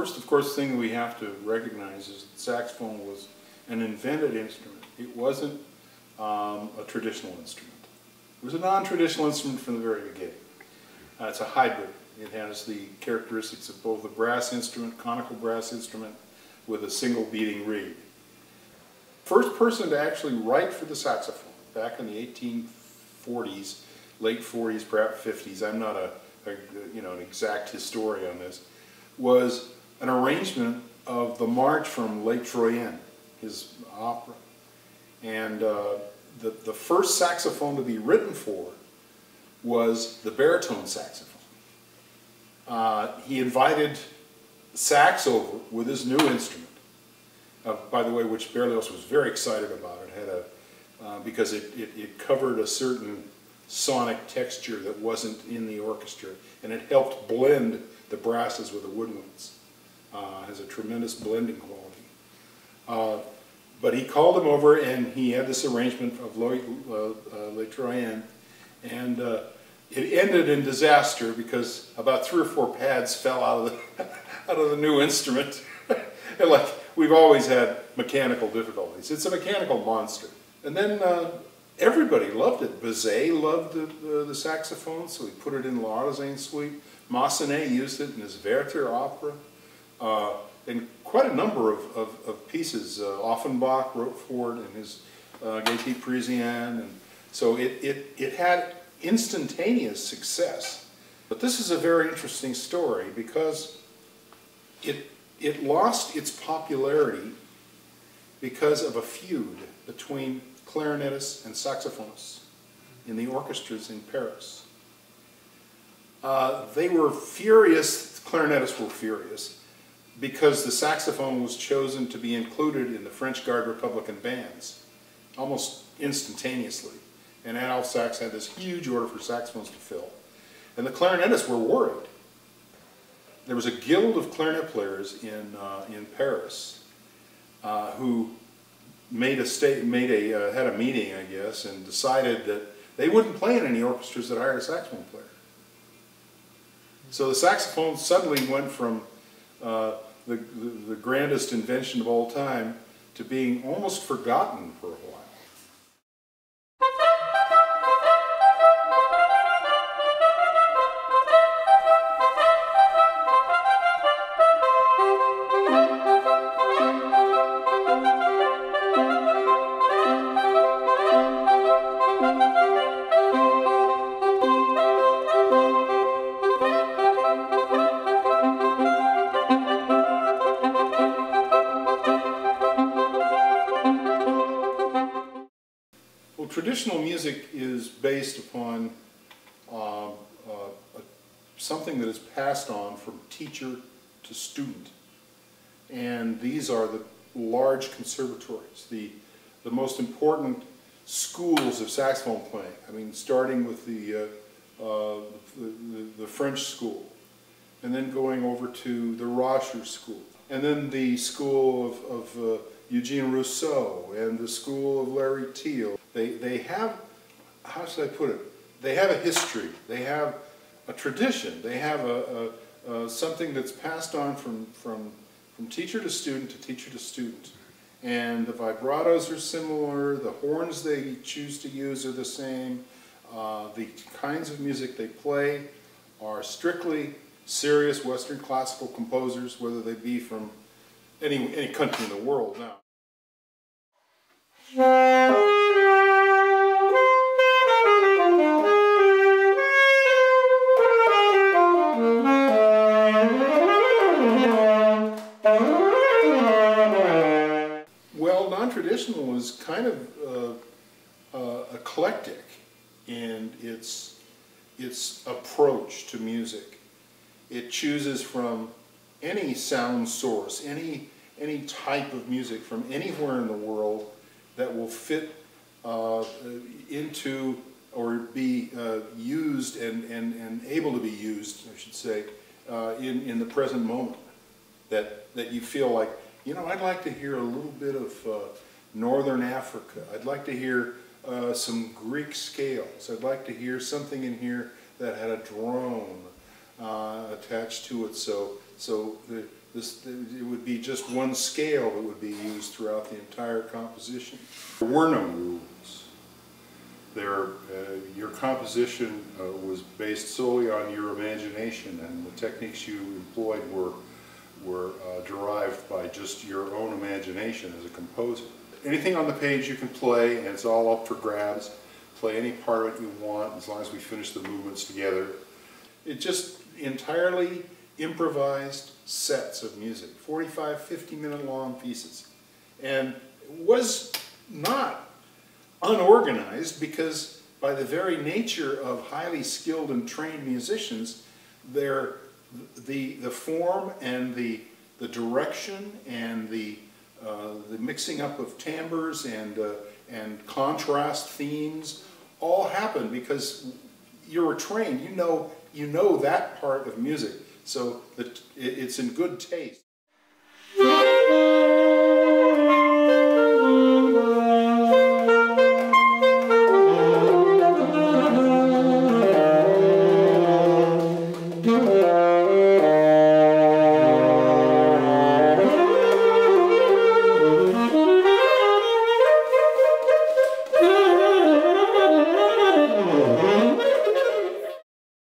first, of course, thing we have to recognize is that saxophone was an invented instrument. It wasn't a traditional instrument. It was a non-traditional instrument from the very beginning. It's a hybrid. It has the characteristics of both a brass instrument, conical brass instrument, with a single beating reed. First person to actually write for the saxophone, back in the 1840s, late 40s, perhaps 50s, I'm not an exact historian on this, was an arrangement of the march from Les Troyens, his opera. And the first saxophone to be written for was the baritone saxophone. He invited sax over with his new instrument, by the way, which Berlioz was very excited about. It had because it covered a certain sonic texture that wasn't in the orchestra, and it helped blend the brasses with the woodwinds. Has a tremendous blending quality. But he called him over, and he had this arrangement of Les Troyens, and it ended in disaster because about 3 or 4 pads fell out of the new instrument. And like we've always had mechanical difficulties. It's a mechanical monster. And then everybody loved it. Bizet loved the saxophone, so he put it in l'Arlésienne suite. Massenet used it in his Werther opera. And quite a number of pieces. Offenbach wrote for it in his Gaieté Parisienne. And so it had instantaneous success. But this is a very interesting story because it lost its popularity because of a feud between clarinetists and saxophonists in the orchestras in Paris. They were furious, the clarinetists were furious, because the saxophone was chosen to be included in the French Guard Republican bands almost instantaneously. And Adolphe Sax had this huge order for saxophones to fill. And the clarinetists were worried. There was a guild of clarinet players in Paris who had a meeting, I guess, and decided that they wouldn't play in any orchestras that hired a saxophone player. So the saxophone suddenly went from the grandest invention of all time to being almost forgotten for a while. Traditional music is based upon something that is passed on from teacher to student. And these are the large conservatories, the most important schools of saxophone playing. I mean, starting with the French school, and then going over to the Rocher school, and then the school of Eugene Rousseau, and the school of Larry Teal. They have, how should I put it, they have a history, they have a tradition, they have something that's passed on from teacher to teacher to student. And the vibratos are similar, the horns they choose to use are the same, the kinds of music they play are strictly serious Western classical composers, whether they be from any country in the world now. Well, non-traditional is kind of eclectic in its approach to music. It chooses from any sound source, any type of music from anywhere in the world that will fit into or be used and able to be used, I should say, in the present moment. That you feel like, you know, I'd like to hear a little bit of Northern Africa. I'd like to hear some Greek scales. I'd like to hear something in here that had a drone attached to it, so it would be just one scale that would be used throughout the entire composition. There were no rules. Your composition was based solely on your imagination, and the techniques you employed were derived by just your own imagination as a composer. Anything on the page you can play, and it's all up for grabs. Play any part of it you want, as long as we finish the movements together. It just entirely improvised sets of music, 45, 50-minute long pieces, and was not unorganized, because by the very nature of highly skilled and trained musicians, the form and the direction and the mixing up of timbres and contrast themes all happen because you're trained. You know that part of music, so that it's in good taste.